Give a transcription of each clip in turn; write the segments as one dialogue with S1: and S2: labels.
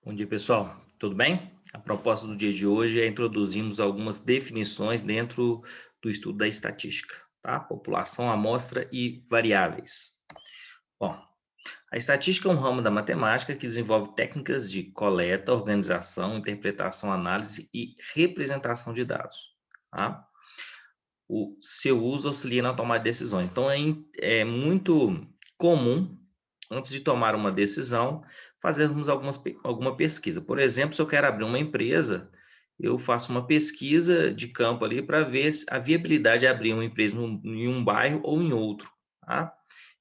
S1: Bom dia, pessoal. Tudo bem? A proposta do dia de hoje é introduzirmos algumas definições dentro do estudo da estatística, tá? População, amostra e variáveis. Bom, a estatística é um ramo da matemática que desenvolve técnicas de coleta, organização, interpretação, análise e representação de dados, tá? O seu uso auxilia na tomada de decisões. Então, é muito comum, antes de tomar uma decisão, fazermos alguma pesquisa. Por exemplo, se eu quero abrir uma empresa, eu faço uma pesquisa de campo ali para ver a viabilidade de abrir uma empresa em um bairro ou em outro. Tá?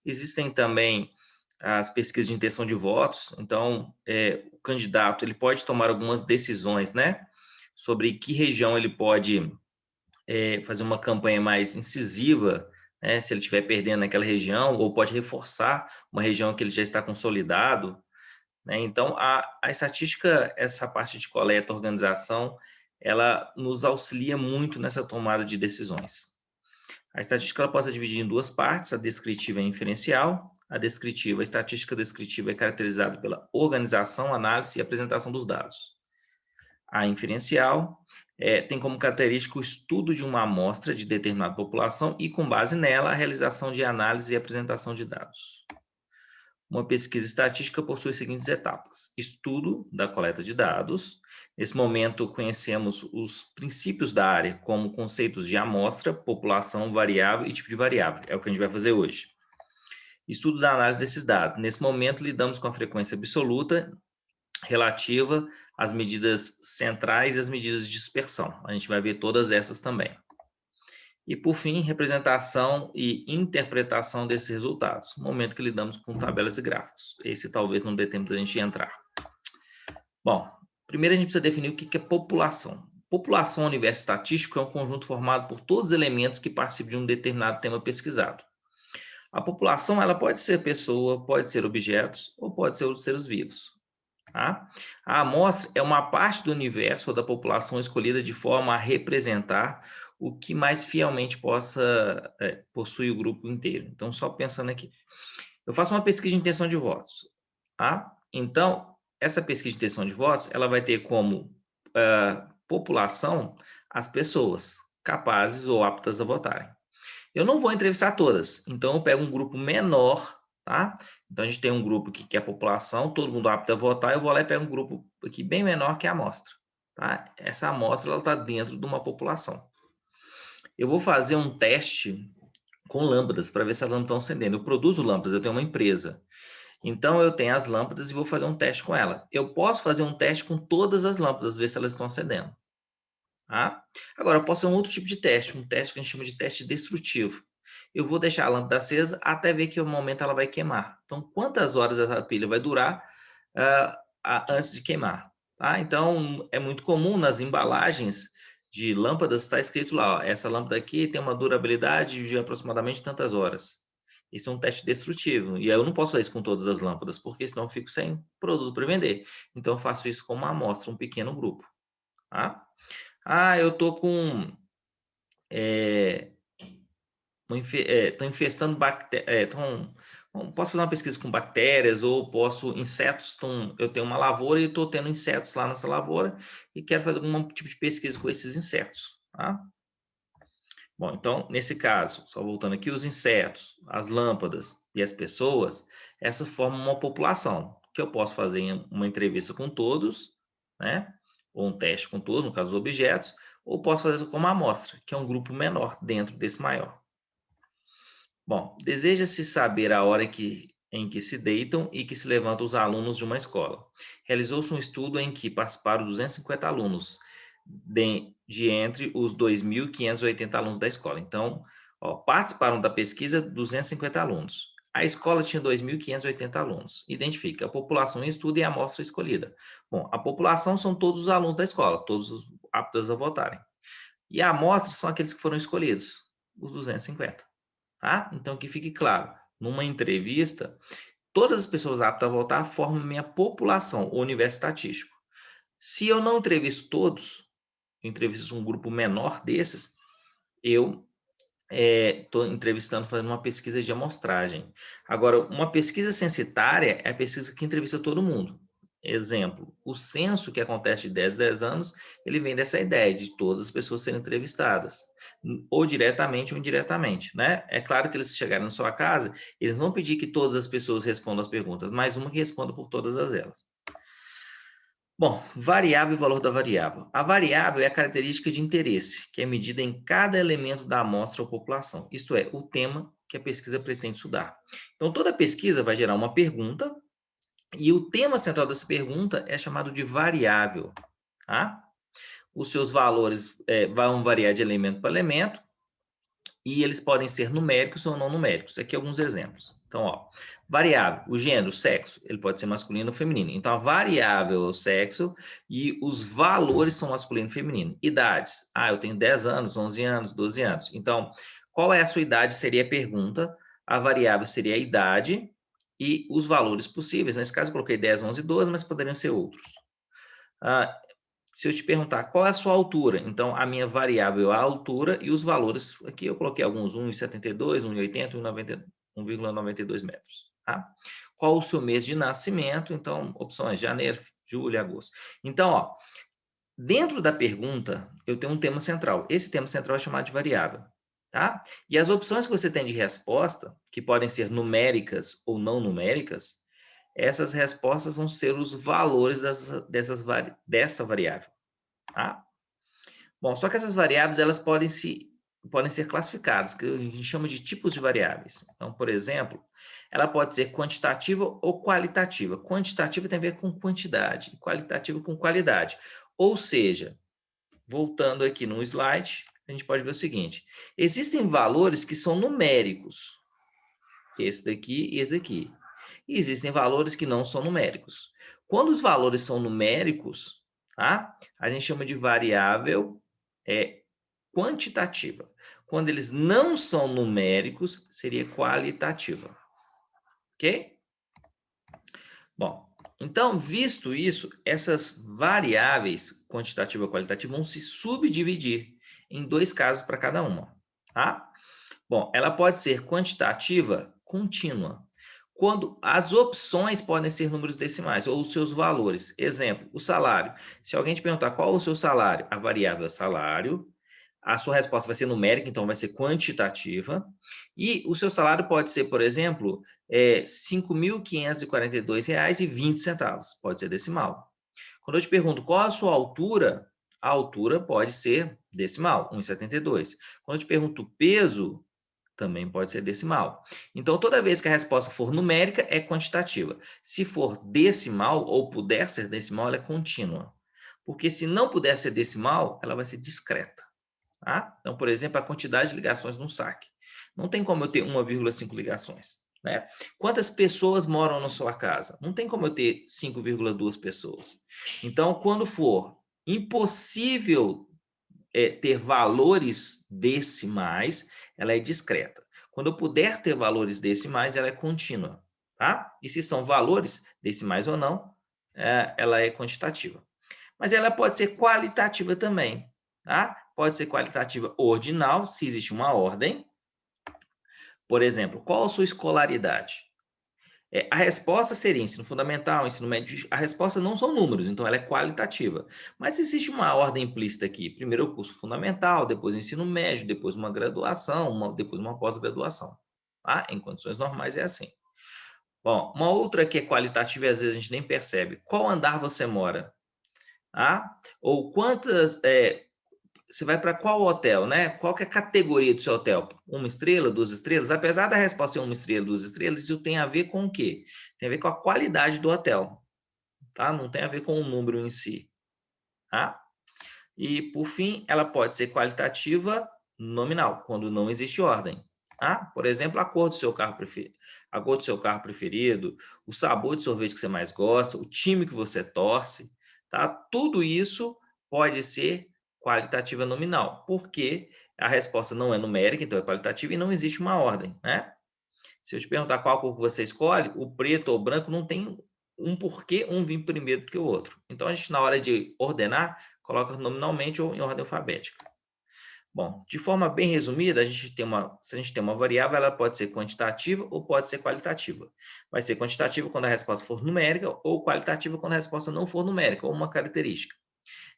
S1: Existem também as pesquisas de intenção de votos. Então, o candidato ele pode tomar algumas decisões, né, sobre que região ele pode fazer uma campanha mais incisiva, né, se ele estiver perdendo naquela região, ou pode reforçar uma região que ele já está consolidado, né? Então, a estatística, essa parte de coleta, organização, ela nos auxilia muito nessa tomada de decisões. A estatística ela pode ser dividida em duas partes, a descritiva e a inferencial. A estatística descritiva é caracterizada pela organização, análise e apresentação dos dados. A inferencial tem como característica o estudo de uma amostra de determinada população e, com base nela, a realização de análise e apresentação de dados. Uma pesquisa estatística possui as seguintes etapas: estudo da coleta de dados. Nesse momento, conhecemos os princípios da área, como conceitos de amostra, população, variável e tipo de variável. É o que a gente vai fazer hoje. Estudo da análise desses dados. Nesse momento, lidamos com a frequência absoluta relativa às medidas centrais e às medidas de dispersão. A gente vai ver todas essas também. E, por fim, representação e interpretação desses resultados, no momento que lidamos com tabelas e gráficos. Esse talvez não dê tempo da gente entrar. Bom, primeiro a gente precisa definir o que é população. População no universo estatístico é um conjunto formado por todos os elementos que participam de um determinado tema pesquisado. A população ela pode ser pessoa, pode ser objetos ou pode ser outros seres vivos. Tá? A amostra é uma parte do universo ou da população escolhida de forma a representar o que mais fielmente possa possuir o grupo inteiro. Então, só pensando aqui. Eu faço uma pesquisa de intenção de votos. Tá? Então, essa pesquisa de intenção de votos, ela vai ter como população as pessoas capazes ou aptas a votarem. Eu não vou entrevistar todas, então eu pego um grupo menor, tá? Então a gente tem um grupo que é a população, todo mundo apto a votar, eu vou lá e pego um grupo aqui bem menor que é a amostra, tá? Essa amostra ela está dentro de uma população. Eu vou fazer um teste com lâmpadas para ver se as lâmpadas estão acendendo. Eu produzo lâmpadas, eu tenho uma empresa. Então eu tenho as lâmpadas e vou fazer um teste com ela. Eu posso fazer um teste com todas as lâmpadas, ver se elas estão acendendo. Tá? Agora, eu posso fazer um outro tipo de teste, um teste que a gente chama de teste destrutivo. Eu vou deixar a lâmpada acesa até ver que o momento ela vai queimar. Então, quantas horas essa pilha vai durar antes de queimar? Tá? Então, é muito comum nas embalagens de lâmpadas estar escrito lá, ó, essa lâmpada aqui tem uma durabilidade de aproximadamente tantas horas. Isso é um teste destrutivo. E aí eu não posso fazer isso com todas as lâmpadas, porque senão eu fico sem produto para vender. Então, eu faço isso com uma amostra, um pequeno grupo. Tá? Eu tô com tô infestando bactérias, posso fazer uma pesquisa com bactérias ou posso insetos, eu tenho uma lavoura e estou tendo insetos lá nessa lavoura e quero fazer algum tipo de pesquisa com esses insetos, tá? Bom, então, nesse caso, só voltando aqui, os insetos, as lâmpadas e as pessoas, essa forma uma população, que eu posso fazer uma entrevista com todos, né? Ou um teste com todos, no caso, os objetos, ou posso fazer isso como uma amostra, que é um grupo menor dentro desse maior. Bom, deseja-se saber a hora em que se deitam e que se levantam os alunos de uma escola. Realizou-se um estudo em que participaram 250 alunos, de entre os 2.580 alunos da escola. Então, participaram da pesquisa 250 alunos. A escola tinha 2.580 alunos. Identifica a população em estudo e a amostra escolhida. Bom, a população são todos os alunos da escola, todos os aptos a votarem. E a amostra são aqueles que foram escolhidos, os 250. Tá? Então, que fique claro, numa entrevista, todas as pessoas aptas a votar formam minha população, o universo estatístico. Se eu não entrevisto todos, entrevisto um grupo menor desses, eu estou entrevistando, fazendo uma pesquisa de amostragem. Agora, uma pesquisa censitária é a pesquisa que entrevista todo mundo. Exemplo, o censo que acontece de 10 em 10 anos, ele vem dessa ideia de todas as pessoas serem entrevistadas, ou diretamente ou indiretamente, né? É claro que eles chegarem na sua casa, eles vão pedir que todas as pessoas respondam as perguntas, mas uma que responda por todas elas. Bom, variável e valor da variável. A variável é a característica de interesse, que é medida em cada elemento da amostra ou população, isto é, o tema que a pesquisa pretende estudar. Então, toda pesquisa vai gerar uma pergunta, e o tema central dessa pergunta é chamado de variável, tá? Os seus valores vão variar de elemento para elemento, e eles podem ser numéricos ou não numéricos. Aqui alguns exemplos. Então, ó, variável, o gênero, o sexo, ele pode ser masculino ou feminino. Então, a variável é o sexo e os valores são masculino e feminino. Idades, eu tenho 10 anos, 11 anos, 12 anos. Então, qual é a sua idade seria a pergunta, a variável seria a idade e os valores possíveis. Nesse caso, eu coloquei 10, 11, 12, mas poderiam ser outros. Se eu te perguntar qual é a sua altura, então a minha variável é a altura e os valores, aqui eu coloquei alguns, 1,72, 1,80, 1,92 metros. Tá? Qual o seu mês de nascimento? Então, opções janeiro, julho, agosto. Então, ó, dentro da pergunta, eu tenho um tema central. Esse tema central é chamado de variável. Tá? E as opções que você tem de resposta, que podem ser numéricas ou não numéricas, essas respostas vão ser os valores dessa variável. Tá? Bom, só que essas variáveis elas podem ser classificadas, que a gente chama de tipos de variáveis. Então, por exemplo, ela pode ser quantitativa ou qualitativa. Quantitativa tem a ver com quantidade, qualitativa com qualidade. Ou seja, voltando aqui no slide, a gente pode ver o seguinte: existem valores que são numéricos, esse daqui e esse daqui. E existem valores que não são numéricos. Quando os valores são numéricos, tá? A gente chama de variável quantitativa. Quando eles não são numéricos, seria qualitativa. Ok? Bom, então, visto isso, essas variáveis quantitativa e qualitativa vão se subdividir em dois casos para cada uma. Tá? Bom, ela pode ser quantitativa contínua, quando as opções podem ser números decimais ou os seus valores. Exemplo, o salário. Se alguém te perguntar qual é o seu salário, a variável é salário, a sua resposta vai ser numérica, então vai ser quantitativa, e o seu salário pode ser, por exemplo, R$ 5.542,20, pode ser decimal. Quando eu te pergunto qual a sua altura, a altura pode ser decimal, 1,72. Quando eu te pergunto peso, também pode ser decimal. Então, toda vez que a resposta for numérica, é quantitativa. Se for decimal, ou puder ser decimal, ela é contínua. Porque se não puder ser decimal, ela vai ser discreta. Tá? Então, por exemplo, a quantidade de ligações no saque. Não tem como eu ter 1,5 ligações. Né? Quantas pessoas moram na sua casa? Não tem como eu ter 5,2 pessoas. Então, quando for impossível ter valores decimais, ela é discreta. Quando eu puder ter valores decimais, ela é contínua. Tá? E se são valores decimais ou não, ela é quantitativa. Mas ela pode ser qualitativa também. Tá? Pode ser qualitativa ordinal, se existe uma ordem. Por exemplo, qual a sua escolaridade? A resposta seria ensino fundamental, ensino médio. A resposta não são números, então ela é qualitativa. Mas existe uma ordem implícita aqui. Primeiro o curso fundamental, depois o ensino médio, depois uma graduação, depois uma pós-graduação. Tá? Em condições normais é assim. Bom, uma outra que é qualitativa e às vezes a gente nem percebe. Qual andar você mora? Tá? Ou quantas... você vai para qual hotel, né? Qual que é a categoria do seu hotel? 1 estrela, 2 estrelas? Apesar da resposta ser 1 estrela, 2 estrelas, isso tem a ver com o quê? Tem a ver com a qualidade do hotel, tá? Não tem a ver com o número em si, tá? E, por fim, ela pode ser qualitativa nominal, quando não existe ordem, tá? Por exemplo, a cor do seu carro preferido, a cor do seu carro preferido, o sabor de sorvete que você mais gosta, o time que você torce, tá? Tudo isso pode ser qualitativa nominal, porque a resposta não é numérica, então é qualitativa e não existe uma ordem, né? Se eu te perguntar qual cor que você escolhe, o preto ou o branco não tem um porquê um vir primeiro do que o outro. Então, a gente, na hora de ordenar, coloca nominalmente ou em ordem alfabética. Bom, de forma bem resumida, se a gente tem uma variável, ela pode ser quantitativa ou pode ser qualitativa. Vai ser quantitativa quando a resposta for numérica ou qualitativa quando a resposta não for numérica, ou uma característica.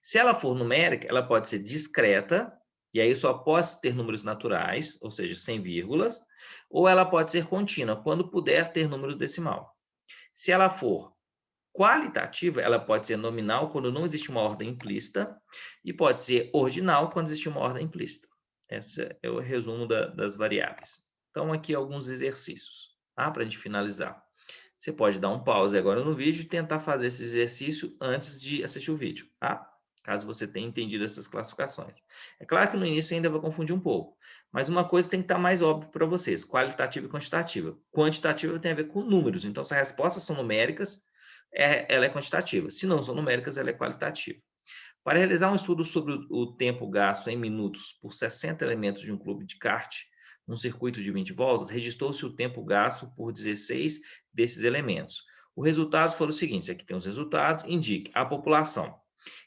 S1: Se ela for numérica, ela pode ser discreta, e aí só pode ter números naturais, ou seja, sem vírgulas, ou ela pode ser contínua, quando puder ter número decimal. Se ela for qualitativa, ela pode ser nominal quando não existe uma ordem implícita e pode ser ordinal quando existe uma ordem implícita. Esse é o resumo das variáveis. Então, aqui alguns exercícios, tá? Para a gente finalizar. Você pode dar um pause agora no vídeo e tentar fazer esse exercício antes de assistir o vídeo, tá? Caso você tenha entendido essas classificações. É claro que no início ainda vai confundir um pouco, mas uma coisa tem que estar mais óbvia para vocês: qualitativa e quantitativa. Quantitativa tem a ver com números, então se as respostas são numéricas, ela é quantitativa. Se não são numéricas, ela é qualitativa. Para realizar um estudo sobre o tempo gasto em minutos por 60 elementos de um clube de kart, num circuito de 20 voltas, registrou-se o tempo gasto por 16 desses elementos. O resultado foi o seguinte: aqui tem os resultados, indique a população.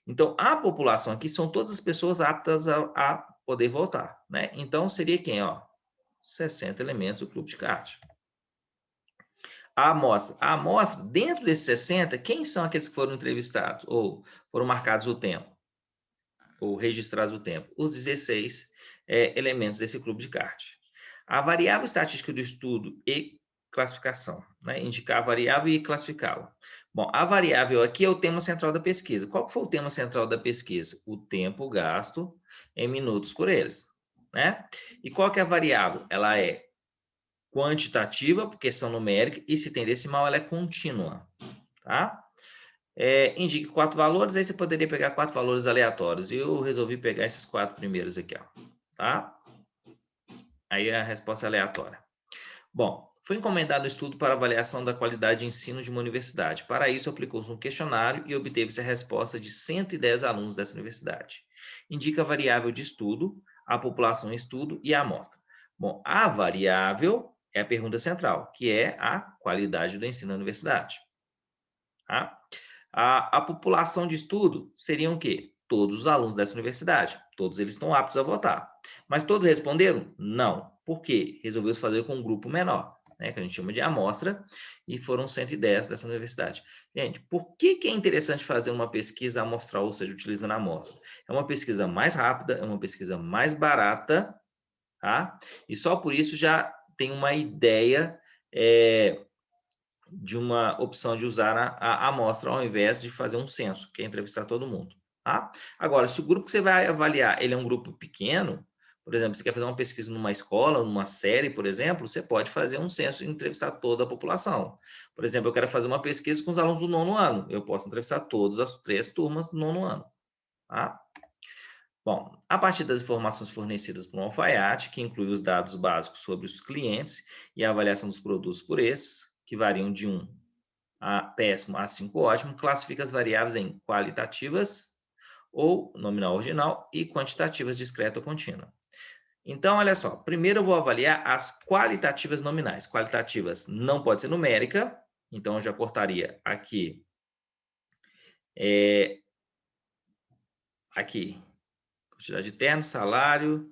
S1: Então, a população aqui são todas as pessoas aptas a poder votar, né? Então, seria quem, ó? 60 elementos do clube de kart. A amostra, dentro desses 60, quem são aqueles que foram entrevistados ou foram marcados o tempo? Ou registrados o tempo? Os 16 elementos desse clube de kart. A variável estatística do estudo e classificação, né? Indicar a variável e classificá-la. Bom, a variável aqui é o tema central da pesquisa. Qual foi o tema central da pesquisa? O tempo gasto em minutos por eles, né? E qual que é a variável? Ela é quantitativa, porque são numéricas, e se tem decimal, ela é contínua, tá? Indique 4 valores, aí você poderia pegar 4 valores aleatórios. E eu resolvi pegar esses 4 primeiros aqui, ó, tá? Aí a resposta é aleatória. Bom, foi encomendado um estudo para avaliação da qualidade de ensino de uma universidade. Para isso, aplicou-se um questionário e obteve-se a resposta de 110 alunos dessa universidade. Indica a variável de estudo, a população em estudo e a amostra. Bom, a variável é a pergunta central, que é a qualidade do ensino na universidade. Tá? A população de estudo seriam o quê? Todos os alunos dessa universidade. Todos eles estão aptos a votar. Mas todos responderam? Não. Por quê? Resolveu-se fazer com um grupo menor, né, que a gente chama de amostra, e foram 110 dessa universidade. Gente, por que é interessante fazer uma pesquisa amostral, ou seja, utilizando a amostra? É uma pesquisa mais rápida, é uma pesquisa mais barata, tá? E só por isso já tem uma ideia de uma opção de usar a amostra ao invés de fazer um censo, que é entrevistar todo mundo, tá? Agora, se o grupo que você vai avaliar, ele é um grupo pequeno, por exemplo, você quer fazer uma pesquisa numa escola, numa série, por exemplo, você pode fazer um censo e entrevistar toda a população. Por exemplo, eu quero fazer uma pesquisa com os alunos do 9º ano, eu posso entrevistar todas as 3 turmas do 9º ano, tá? Bom, a partir das informações fornecidas por um alfaiate, que inclui os dados básicos sobre os clientes e a avaliação dos produtos por esses, que variam de 1 a péssimo a 5 ótimo, classifica as variáveis em qualitativas ou nominal ordinal e quantitativas discreta ou contínua. Então, olha só, primeiro eu vou avaliar as qualitativas nominais. Qualitativas não pode ser numérica, então eu já cortaria aqui, aqui, quantidade de terno, salário,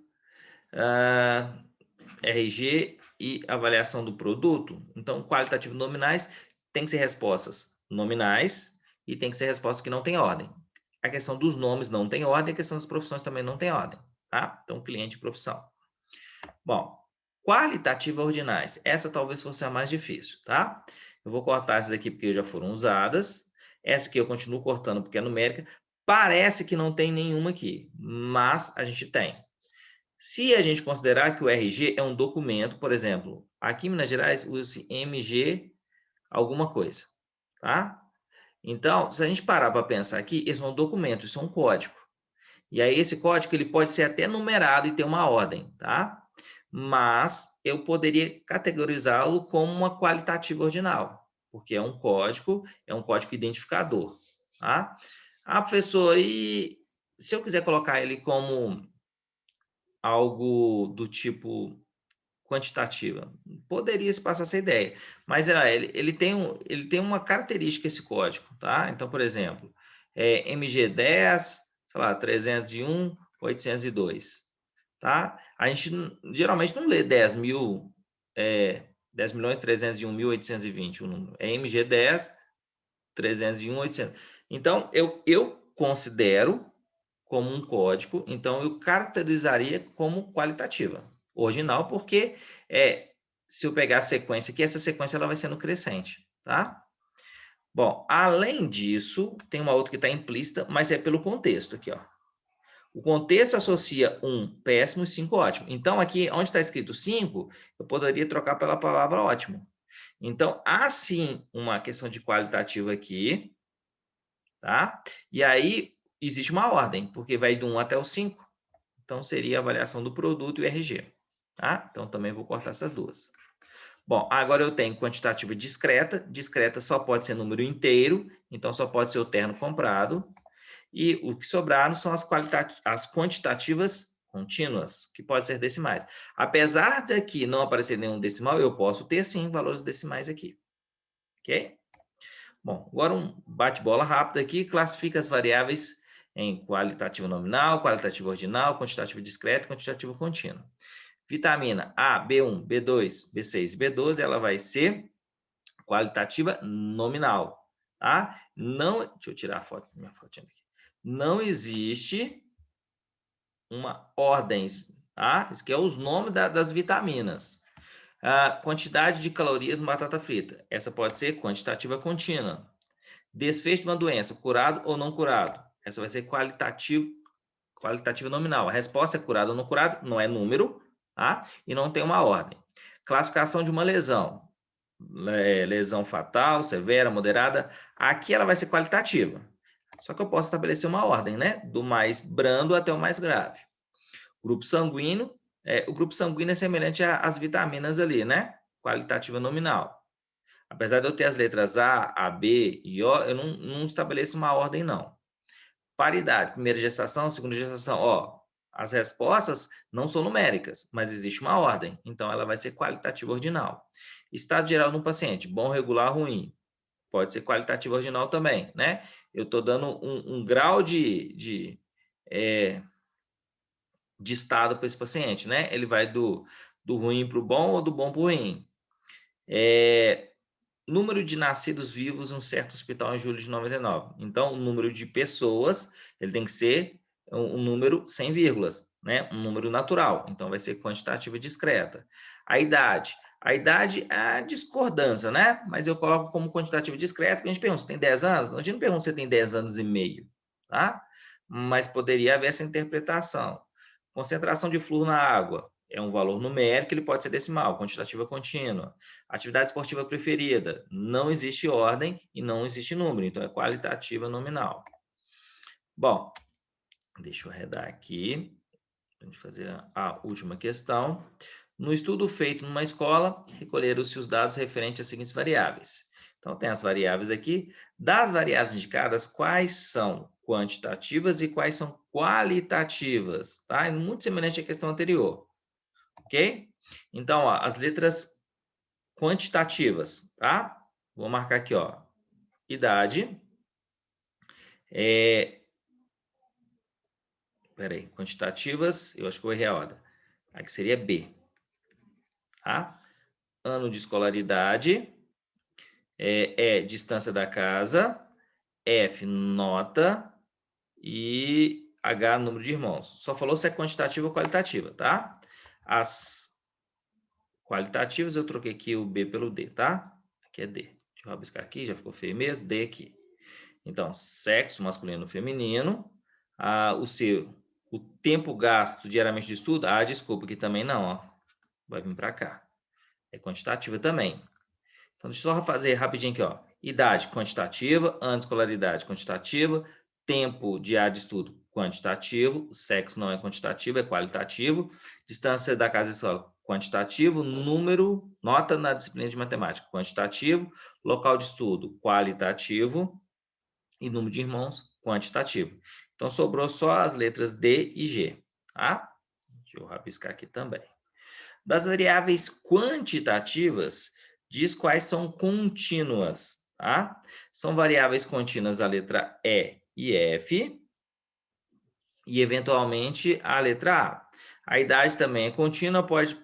S1: RG e avaliação do produto. Então, qualitativos nominais tem que ser respostas nominais e tem que ser respostas que não têm ordem. A questão dos nomes não tem ordem, a questão das profissões também não tem ordem, tá? Então, cliente e profissão. Bom, qualitativas ordinais. Essa talvez fosse a mais difícil, tá? Eu vou cortar essas aqui porque já foram usadas. Essa aqui eu continuo cortando porque é numérica. Parece que não tem nenhuma aqui, mas a gente tem. Se a gente considerar que o RG é um documento, por exemplo, aqui em Minas Gerais usa-se MG alguma coisa, tá? Então, se a gente parar para pensar aqui, isso é um documento, isso é um código. E aí esse código ele pode ser até numerado e ter uma ordem, tá? Mas eu poderia categorizá-lo como uma qualitativa ordinal, porque é um código identificador, tá? Ah, professor, e se eu quiser colocar ele como algo do tipo quantitativa? Poderia se passar essa ideia, mas ele tem uma característica esse código, tá? Então, por exemplo, MG10, sei lá, 301, 802. tá? A gente geralmente não lê 10 mil, 10.301.820 o número. É MG10, 301.800. Então, eu considero como um código, então eu caracterizaria como qualitativa. Original, porque se eu pegar a sequência aqui, essa sequência ela vai sendo crescente, tá? Bom, além disso, tem uma outra que está implícita, mas é pelo contexto aqui, ó. O contexto associa um péssimo e 5 ótimo. Então, aqui onde está escrito 5, eu poderia trocar pela palavra ótimo. Então, há sim uma questão de qualitativa aqui, tá? E aí, existe uma ordem, porque vai do 1 até o 5. Então, seria a avaliação do produto e o RG, tá? Então, também vou cortar essas duas. Bom, agora eu tenho quantitativa discreta. Discreta só pode ser número inteiro, então só pode ser o terno comprado. E o que sobraram são as quantitativas contínuas, que pode ser decimais. Apesar de aqui não aparecer nenhum decimal, eu posso ter sim valores decimais aqui. Ok? Bom, agora um bate-bola rápido aqui, classifica as variáveis em qualitativa nominal, qualitativa ordinal, quantitativa discreta e quantitativa contínua. Vitamina A, B1, B2, B6 e B12, ela vai ser qualitativa nominal, tá? Não, deixa eu tirar a foto, minha fotinha aqui. Não existe uma ordem, tá? Isso aqui é os nomes das vitaminas. A quantidade de calorias no batata frita, essa pode ser quantitativa contínua. Desfecho de uma doença, curado ou não curado, essa vai ser qualitativa nominal. A resposta é curado ou não curado, não é número, tá? E não tem uma ordem. Classificação de uma lesão, lesão fatal, severa, moderada, aqui ela vai ser qualitativa. Só que eu posso estabelecer uma ordem, né? Do mais brando até o mais grave. Grupo sanguíneo, o grupo sanguíneo é semelhante às vitaminas ali, né? Qualitativa nominal. Apesar de eu ter as letras A, B e O, eu não estabeleço uma ordem, não. Paridade, primeira gestação, segunda gestação, ó, as respostas não são numéricas, mas existe uma ordem, então ela vai ser qualitativa ordinal. Estado geral do paciente, bom, regular, ruim, pode ser qualitativa ordinal também, né? Eu estou dando um grau de estado para esse paciente, né? Ele vai do ruim para o bom ou do bom para o ruim. Número de nascidos vivos em um certo hospital em julho de 99. Então, o número de pessoas, ele tem que ser um número sem vírgulas, né? Um número natural. Então, vai ser quantitativa discreta. A idade é a discordância, né? Mas eu coloco como quantitativa discreta, porque a gente pergunta, você tem 10 anos? A gente não pergunta se você tem 10 anos e meio, tá? Mas poderia haver essa interpretação. Concentração de flúor na água é um valor numérico, ele pode ser decimal, quantitativa contínua. Atividade esportiva preferida, não existe ordem e não existe número, então é qualitativa nominal. Bom, deixa eu arredar aqui, para a gente fazer a última questão. No estudo feito numa escola, recolheram-se os dados referentes às seguintes variáveis. Então, tem as variáveis aqui. Das variáveis indicadas, quais são quantitativas e quais são qualitativas? Tá? É muito semelhante à questão anterior. Ok? Então, ó, as letras quantitativas, tá? Vou marcar aqui, ó. Idade. Peraí, quantitativas, eu acho que eu errei a ordem. Aqui seria B. Tá? Ano de escolaridade. Distância da casa. F, nota. E H, número de irmãos. Só falou se é quantitativa ou qualitativa, tá? As qualitativas, eu troquei aqui o B pelo D, tá? Aqui é D. Deixa eu rabiscar aqui, já ficou feio mesmo. D aqui. Então, sexo masculino e feminino. O tempo gasto diariamente de estudo. Desculpa, aqui também não, ó. Vai vir para cá. É quantitativa também. Então, deixa eu só fazer rapidinho aqui, ó. Idade quantitativa, ano de escolaridade quantitativa, tempo diário de estudo quantitativo, sexo não é quantitativo, é qualitativo, distância da casa e escola quantitativo, número, nota na disciplina de matemática quantitativo, local de estudo qualitativo e número de irmãos quantitativo. Então, sobrou só as letras D e G, tá? Deixa eu rabiscar aqui também. Das variáveis quantitativas, diz quais são contínuas, tá? São variáveis contínuas a letra E e F e, eventualmente, a letra A. A idade também é contínua, pois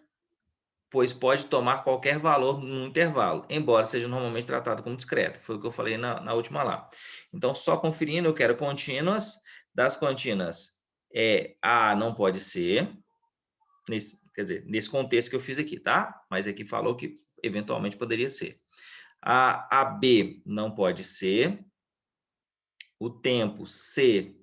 S1: pode tomar qualquer valor no intervalo, embora seja normalmente tratado como discreto. Foi o que eu falei na última lá. Então, só conferindo, eu quero contínuas. Das contínuas, A não pode ser, quer dizer, nesse contexto que eu fiz aqui, tá? Mas aqui falou que eventualmente poderia ser. A B não pode ser. O tempo C,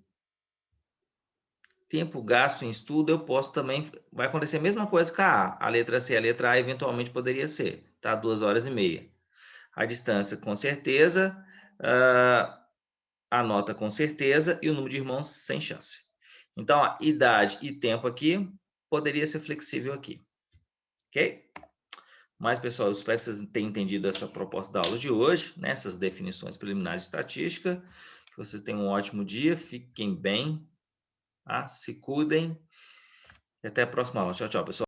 S1: tempo gasto em estudo, eu posso também, vai acontecer a mesma coisa com a A. A letra C, a letra A eventualmente poderia ser, tá? 2h30. A distância, com certeza. A nota, com certeza. E o número de irmãos, sem chance. Então, a idade e tempo aqui, poderia ser flexível aqui. Ok? Mas, pessoal, eu espero que vocês tenham entendido essa proposta da aula de hoje, né? Essas definições preliminares de estatística. Que vocês tenham um ótimo dia, fiquem bem, tá? Se cuidem. E até a próxima aula. Tchau, tchau, pessoal.